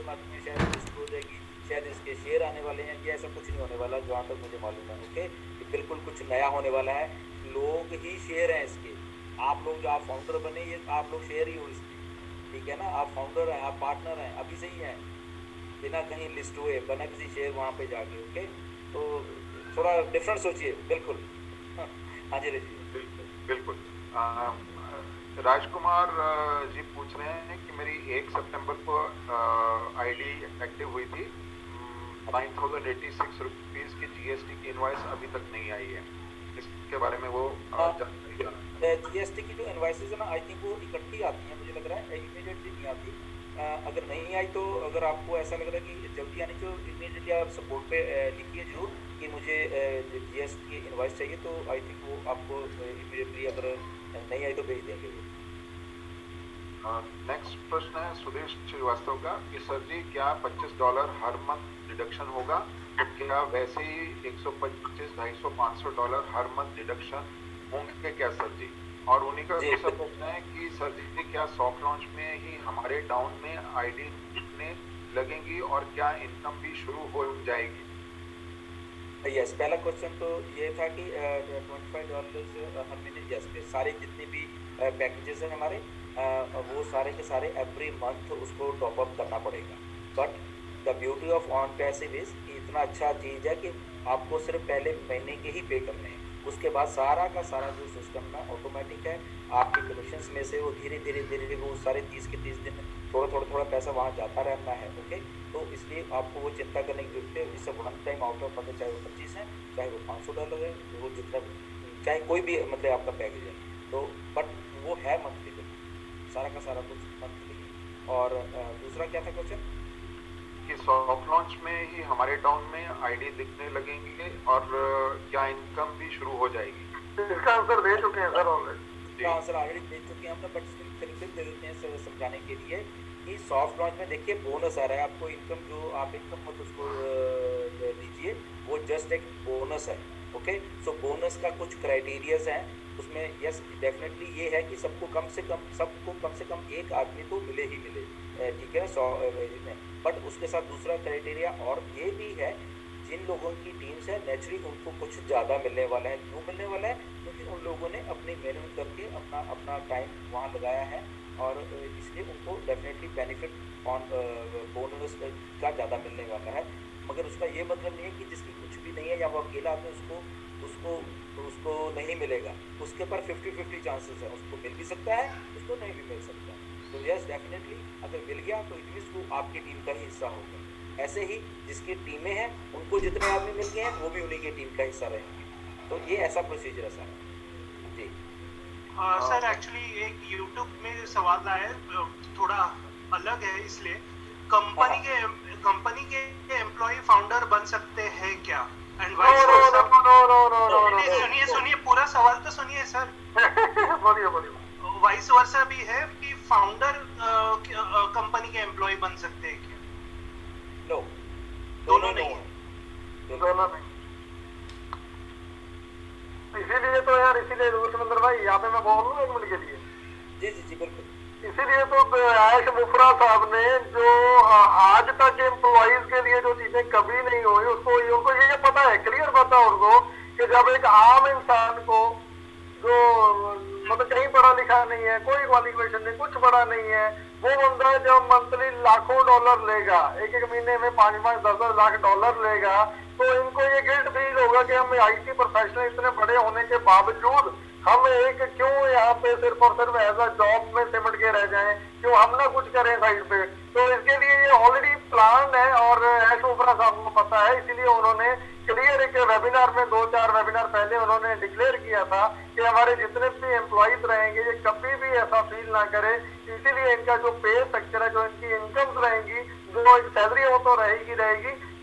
Market में शायद list हो जाएगी, शायद इसके शेयर आने वाले हैं, ये ऐसा कुछ नहीं होने वाला जहाँ तक मुझे मालूम है। ओके, ये बिल्कुल कुछ नया होने वाला है, लोग ही शेयर हैं इसके। आप लोग जो आप फाउंडर बने, ये आप लोग शेयर ही हो इसके, ठीक है ना। आप फाउंडर हैं, आप पार्टनर हैं, अभी से ही हैं, बिना कहीं लिस्ट हुए, बिना किसी शेयर वहाँ पे जाके। ओके, तो थोड़ा डिफरेंट सोचिए, बिल्कुल। हाँ जी रजिए। बिल्कुल बिल्कुल। राजकुमार जी पूछ रहे हैं कि मेरी 1 सितंबर को आईडी एक्टिव हुई थी, 9,086 रुपीज की जीएसटी की इनवॉइस अभी तक नहीं आई है, इसके बारे में वो जानकारी चाह रहे हैं। जीएसटी की जो इनवाइसेज है ना, आई थिंक वो इकट्ठी आती हैं, मुझे लग रहा है इमीडिएटली नहीं आती। अगर नहीं आई तो, अगर आपको ऐसा लग रहा है कि जल्दी आनी चाहिए, इमीडिएटली आप सपोर्ट पे लिखिए जरूर कि मुझे जीएसटी की इनवाइस चाहिए, तो आई थिंक वो आपको इमीडिएटली, अगर नहीं आई तो भेज देंगे वो। नेक्स्ट प्रश्न है सुदेश श्रीवास्तव का कि सर जी क्या $25 हर मंथ डिडक्शन होगा, तो क्या वैसे ही 125, 250, $500 हर मंथ डिडक्शन होंगे क्या सर जी? और उन्हीं का जी दूसरा प्रश्न है कि सर जी क्या सॉफ्ट लॉन्च में ही हमारे टाउन में आईडी दिखने लगेंगी और क्या इनकम भी शुरू हो जाएगी? यस, पहला क्वेश्चन तो ये था कि $25 हर महीने, यस, सारे जितने भी पैकेजेस हैं हमारे, वो सारे के सारे एवरी मंथ उसको टॉप अप करना पड़ेगा। But the beauty of on passive is कि इतना अच्छा चीज़ है कि आपको सिर्फ पहले महीने के ही पे करने हैं, उसके बाद सारा का सारा जो सिस्टम ना ऑटोमेटिक है। आपके कमीशन में से वो धीरे धीरे धीरे वो सारे 30 के 30 दिन थोड़ा थोड़ा थोड़ा पैसा वहाँ जाता रहना है। ओके, तो इसलिए आपको वो चिंता करने की जरूरत है। इससे one time out of pocket, चाहे वो 25 है, चाहे वो $500 है, वो जितना, चाहे कोई भी मतलब आपका पैकेज है, तो बट वो है मंथली पेमेंट, सारा का सारा कुछ मंथली। और दूसरा क्या था क्वेश्चन? कि सॉफ्ट लॉन्च में ही हमारे टाउन में आईडी दिखने लगेंगे और क्या इनकम भी शुरू हो जाएगी? इसका आंसर दे चुके हैं सर ऑलरेडी। इसका आंसर ऑलरेडी दे चुके हैं हमने, बट फिर दे देते हैं समझाने के लिए कि सॉफ्ट लॉन्च में देखिए बोनस आ रहा है आपको। इनकम जो आप इनकम मत उसको लीजिए, वो जस्ट एक बोनस है। ओके, सो बोनस का कुछ क्राइटेरियाज हैं उसमें। यस, डेफिनेटली ये है कि सबको कम से कम एक आदमी तो मिले ही मिले, ठीक है, 100 में। बट उसके साथ दूसरा क्राइटेरिया और ये भी है, जिन लोगों की टीम्स है नेचुरली उनको कुछ ज़्यादा मिलने वाला है। क्यों मिलने वाला है? क्योंकि उन लोगों ने अपनी मेहनत करके अपना अपना टाइम वहाँ लगाया है, और इसलिए उनको डेफिनेटली बेनिफिट ऑन बोनस का ज़्यादा मिलने वाला है। मगर उसका ये मतलब नहीं है कि जिसकी कुछ भी नहीं है या वो अकेला आदमी उसको उसको नहीं मिलेगा। उसके पर 50-50 चांसेस है, उसको मिल भी सकता है, उसको नहीं भी मिल सकता। तो यस, डेफिनेटली अगर मिल गया तो इट मीन्स वो आपकी टीम का ही हिस्सा होगा। ऐसे ही जिसकी टीमें हैं उनको जितने आदमी मिल गए हैं वो भी उन्हीं की टीम का हिस्सा रहेंगे। तो ये ऐसा प्रोसीजर है सारा जी। सर एक्चुअली एक यूट्यूब में सवाल आया है, थोड़ा अलग है, इसलिए कंपनी के एम्प्लॉय फाउंडर बन सकते हैं क्या? एंड सुनिए पूरा सवाल तो सुनिए सर। बोलिए। वाइस वर्सा भी है कि फाउंडर कंपनी के एम्प्लॉय बन सकते हैं क्या? नो, दोनों नहीं है। दोनों नहीं। इसीलिए तो यार, इसीलिए सुरेंद्र भाई यहाँ पे मैं बोल लूँ 1 मिनट के लिए। जी जी जी बिल्कुल। इसीलिए तो आयश मुफरा साहब ने जो आज तक एम्प्लॉइज के लिए जो चीजें कभी नहीं हुई, उनको ये पता है, क्लियर पता है उनको, कि जब एक आम इंसान को जो मतलब कहीं पढ़ा लिखा नहीं है, कोई क्वालिफिकेशन नहीं, कुछ बड़ा नहीं है, वो बंदा जब मंथली लाखों डॉलर लेगा, एक महीने में 5-5, 10-10 लाख डॉलर लेगा, तो इनको ये गिल्ट फील होगा कि हम आईटी प्रोफेशनल इतने बड़े होने के बावजूद हम एक क्यों यहाँ पे सिर्फ और सिर्फ एज अ जॉब में सिमट के रह जाएं, क्यों हम ना कुछ करें साइड पे। तो इसके लिए ये ऑलरेडी प्लान है और ऐश मुफरा साहब को पता है, इसीलिए उन्होंने क्लियर एक वेबिनार में 2-4 वेबिनार पहले उन्होंने डिक्लेयर किया था कि हमारे जितने भी एम्प्लॉइज रहेंगे ये कभी भी ऐसा फील ना करे। इसीलिए इनका जो पे स्ट्रक्चर है, जो इनकी इनकम्स रहेंगी, जो एक सैलरी वो तो रहेगी,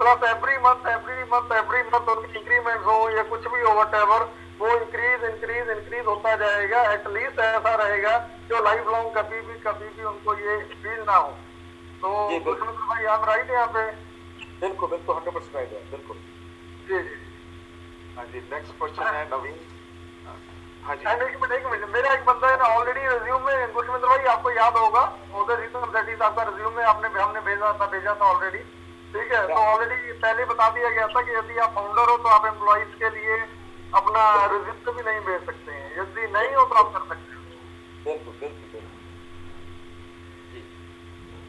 प्लस एवरी मंथ उनकी इंक्रीमेंट हो या कुछ भी हो, वट वो इंक्रीज होता जाएगा। एटलीस्ट ऐसा रहेगा जो लाइफ लॉन्ग कभी भी उनको ये फील ना हो। तो भाई आप राइट यहाँ पे? बिल्कुल 100% राइट है, बिल्कुल जी। हाँ जी, नेक्स्ट क्वेश्चन है नवीन। हाँ जी। एंड एक मिनट मेरा एक बंदा है ना ऑलरेडी रिज्यूम में, गुरमिंदर भाई आपको याद होगा उधर रीतम सेठी आपका रिज्यूम में हमने भेजा था ऑलरेडी, ठीक है। तो ऑलरेडी पहले बता दिया गया था कि यदि आप फाउंडर हो तो आप एम्प्लॉइज के लिए अपना रिज्यूम भी नहीं भेज सकते हैं, यदि नहीं हो तो आप कर सकते हैं। बिल्कुल बिल्कुल बिल्कुल जी।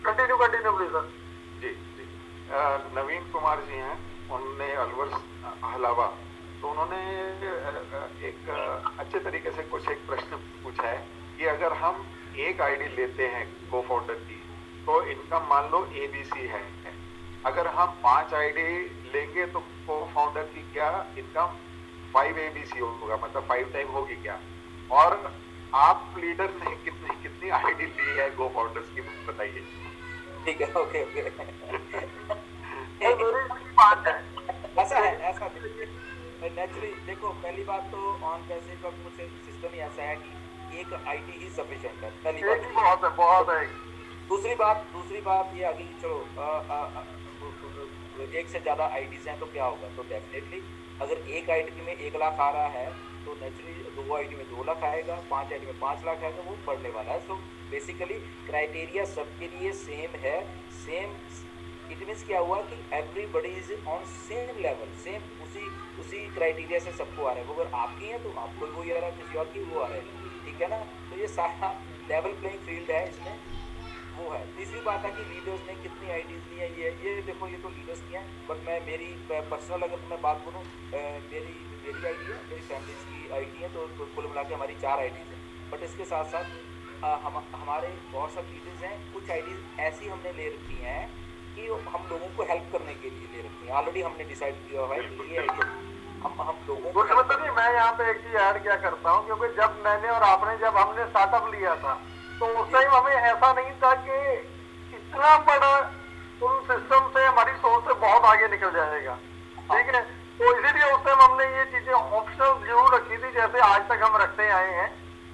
Continue please sir. जी जी। नवीन कुमार जी हैं, उन्होंने अलवर हलावा, तो उन्होंने एक अच्छे तरीके से कुछ एक प्रश्न पूछा है कि अगर हम एक आईडी लेते हैं को फाउंडर की, तो इनकम मान लो ABC है, अगर हम 5 आईडी लेंगे तो को फाउंडर की क्या इनकम 5 ABC होगा, मतलब 5 टाइम होगी क्या? और आप लीडर ने कितनी आईडी ली है गो फाउंडर्स की, बताइए। ठीक है, ओके ओके। बात है ऐसा है, ऐसा नेचुरली देखो, पहली बात तो ऑन पैसे का कुछ सिस्टम ही ऐसा है कि एक आईडी ही सफिशिएंट है, पहली बात। बहुत है। दूसरी बात ये आ गई, चलो एक से ज्यादा आईडीज हैं तो क्या होगा, तो डेफिनेटली अगर एक आईडी में 1 लाख आ रहा है तो नेचुरली 2 आईडी में 2 लाख आएगा, 5 आईडी में 5 लाख आएगा, वो बढ़ने वाला है। सो बेसिकली क्राइटेरिया सबके लिए सेम है, सेम। इट मीन्स क्या हुआ कि everybody is on same level, same उसी क्राइटेरिया से सबको आ रहा है। वो अगर आपकी है तो आपको भी वही आ रहा है, किसी और की वो आ रहा है, ठीक है ना। तो ये सारा लेवल प्लेइंग फील्ड है, इसमें वो है। तीसरी बात है कि लीडर्स ने कितनी आईडीज ली है, ये देखो, ये तो लीडर्स की है, बट मैं मेरी पर्सनल अगर मैं बात करूँ, मेरी आईडी है, मेरी फैमिली की आईडी है, तो कुल मिला के हमारी 4 आईडीज हैं। बट इसके साथ साथ हमारे बहुत सारे लीडर्स हैं, कुछ आईडीज ऐसी हमने ले रखी हैं कि हम लोगों को हेल्प करने के लिए ले रखी हैं। ऑलरेडी हमने डिसाइड किया हुआ है कि ये हम लोगों को नहीं, मैं यहाँ पे एक चीज ऐड क्या करता हूँ, क्योंकि जब मैंने और आपने जब हमने स्टार्टअप लिया था तो उस टाइम हमें ऐसा नहीं था कि इतना बड़ा उन सिस्टम से हमारी सोच से बहुत आगे निकल जाएगा, ठीक है। तो इसीलिए उस टाइम हमने ये चीजें ऑप्शन जरूर रखी थी, जैसे आज तक हम रखते आए हैं।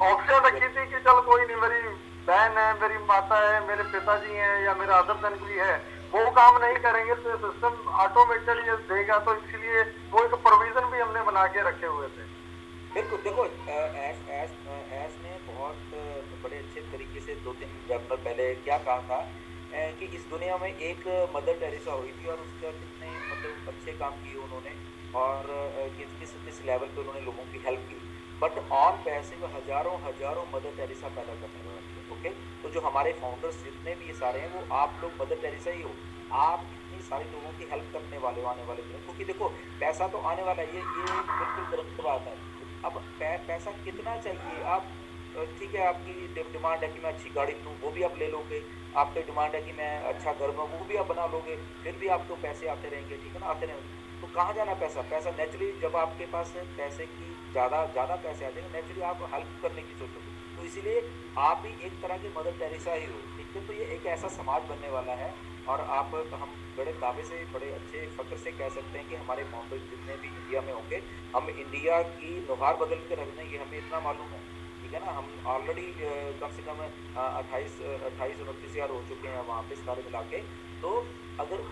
ऑप्शन रखी थी कि चल कोई नहीं, मेरी बहन है, मेरी माता है, मेरे पिताजी हैं या मेरा अदर जन कोई है, वो काम नहीं करेंगे तो सिस्टम ऑटोमेटेड ये देगा। तो इसलिए वो एक प्रोविजन भी हमने बना के रखे हुए थे। बिल्कुल। देखो एस ने बहुत बड़े अच्छे तरीके से 2-3 वेबिनार पहले क्या कहा था कि इस दुनिया में एक मदर टेरेसा हुई थी और उसका कितने मतलब अच्छे काम किए उन्होंने, और किस लेवल पे उन्होंने लोगों की हेल्प की। बट ऑन पैसे में हजारों मदर टेरेसा पैदा करने वाले हैं, ओके। तो जो हमारे फाउंडर्स जितने भी ये सारे हैं, वो आप लोग मदर टेरेसा ही हो। आप इतनी सारे लोगों की हेल्प करने वाले हो आने वाले दिन, क्योंकि देखो पैसा तो आने वाला है, ये बिल्कुल गलत बात है। अब पैसा कितना चाहिए, आप ठीक है, आपकी डिमांड है कि मैं अच्छी गाड़ी लूँ, वो भी आप ले लोगे। आपकी डिमांड है कि मैं अच्छा घर में, वो भी आप बना लोगे, फिर भी आपको पैसे आते रहेंगे, ठीक है ना, आते रहेंगे। तो कहाँ जाना पैसा नेचुरली जब आपके पास पैसे की ज़्यादा पैसे आ जाएंगे, नेचुरली आप हेल्प करने की सोचोगे। तो इसीलिए आप भी एक तरह के मदर टेरेसा ही हो, ठीक है। तो ये एक ऐसा समाज बनने वाला है, और हम बड़े दावे से, बड़े अच्छे फक्र से कह सकते हैं कि हमारे फाउंडर्स जितने भी इंडिया में होंगे, हम इंडिया की नुहार बदल के रख दें, ये हमें इतना मालूम है, ठीक है ना। हम ऑलरेडी कम से कम 28-29 हज़ार हो चुके हैं वहाँ पे सारे मिला के। तो अगर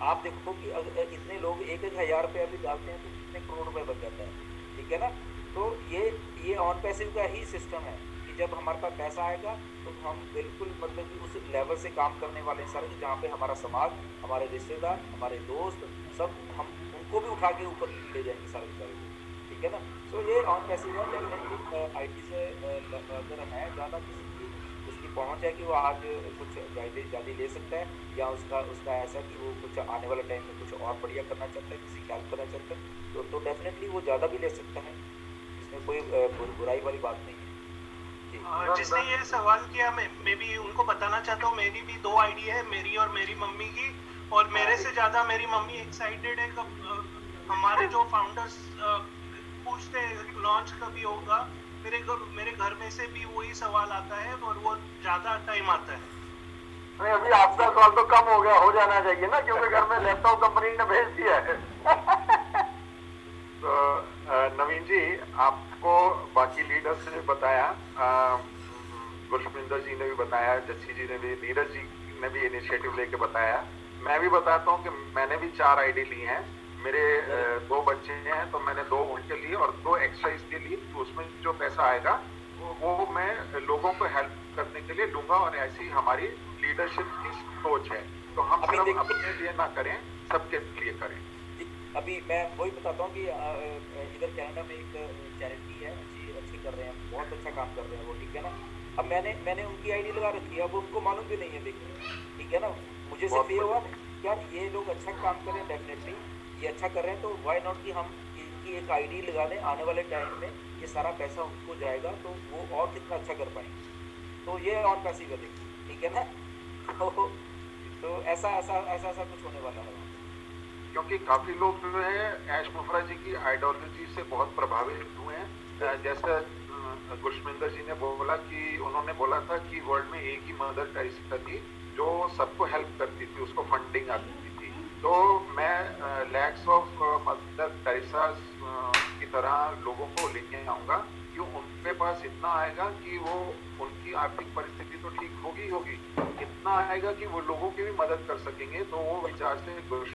आप देखो कि अगर इतने लोग 1-1 हज़ार रुपये अभी डालते हैं तो कितने करोड़ रुपए बच जाता है, ठीक है ना। तो ये ऑन पैसिव का ही सिस्टम है कि जब हमारे पास पैसा आएगा तो हम बिल्कुल मतलब कि उस लेवल से काम करने वाले हैं सारे, जहाँ पे हमारा समाज, हमारे रिश्तेदार, हमारे दोस्त, सब हम उनको भी उठा के ऊपर ले जाएंगे सारे, ठीक है ना। सो ये ऑन पैसिव है। डेफिनेटली IT से अगर है ज़्यादा किसी की उसकी पहुँच है कि वो आज कुछ ज़्यादा ले सकता है, या उसका ऐसा कि वो कुछ आने वाले टाइम में कुछ और बढ़िया करना चाहता है, किसी की हेल्प करना चाहता है, तो डेफिनेटली वो ज़्यादा भी ले सकता है, इसमें कोई बुराई वाली बात नहीं है। जिसने ये सवाल किया, मैं भी उनको बताना चाहता हूँ, मेरी भी 2 आईडी है, मेरी और मेरी मम्मी की, और मेरे से ज्यादा मेरी मम्मी एक्साइटेड है। हमारे जो फाउंडर्स पूछते हैं लॉन्च कभी होगा, मेरे घर में से भी वही सवाल आता है, और वो ज्यादा टाइम आता है। नहीं, अभी आपका सवाल तो कम हो गया, हो जाना चाहिए ना, क्योंकि घर में लैपटॉप कंपनी ने भेज दिया है। तो नवीन जी, आपको बाकी लीडर्स ने बताया, गुरविंदर जी ने भी बताया, जस्सी जी ने भी, नीरज जी ने भी इनिशिएटिव लेके बताया। मैं भी बताता हूँ कि मैंने भी 4 आईडी ली हैं। मेरे 2 बच्चे हैं तो मैंने 2 उनके लिए और 2 एक्स्ट्रा इसके लिए, तो उसमें जो पैसा आएगा वो मैं लोगों को हेल्प करने के लिए दूंगा। और ऐसी हमारी लीडरशिप की सोच है। तो हम अभी सिर्फ देखिए- अपने लिए ना करें, सबके लिए करें। अभी मैं वही बताता हूँ कि इधर कनाडा में एक चैरिटी है, अच्छी कर रहे हैं, बहुत अच्छा काम कर रहे हैं वो, ठीक है ना। अब मैंने उनकी आईडी लगा रखी है, अब उनको मालूम भी नहीं है, देखिए, ठीक है ना। मुझे सिर्फ ये हुआ यार ये लोग अच्छा काम कर रहे हैं, डेफिनेटली ये अच्छा कर रहे हैं, तो वाई नॉट कि हम इनकी एक आईडी लगा दें। आने वाले टाइम में ये सारा पैसा उनको जाएगा तो वो और कितना अच्छा कर पाएंगे। तो ये और पैसे का देखिए, ठीक है ना। तो ऐसा कुछ होने वाला है। क्योंकि काफी लोग जो है ऐश मुफरा जी की आइडियोलॉजी से बहुत प्रभावित हुए हैं। जैसे गुरशमिंदर जी ने बोला कि उन्होंने बोला था कि वर्ल्ड में एक ही मदर टेरेसा थी जो सबको हेल्प करती थी, उसको फंडिंग आती थी। तो मैं लैक्स ऑफ मदर टेरेसा की तरह लोगों को लेके आऊंगा कि उनके पास इतना आएगा कि वो उनकी आर्थिक परिस्थिति तो ठीक होगी, इतना आएगा कि वो लोगों की भी मदद कर सकेंगे। तो वो विचार से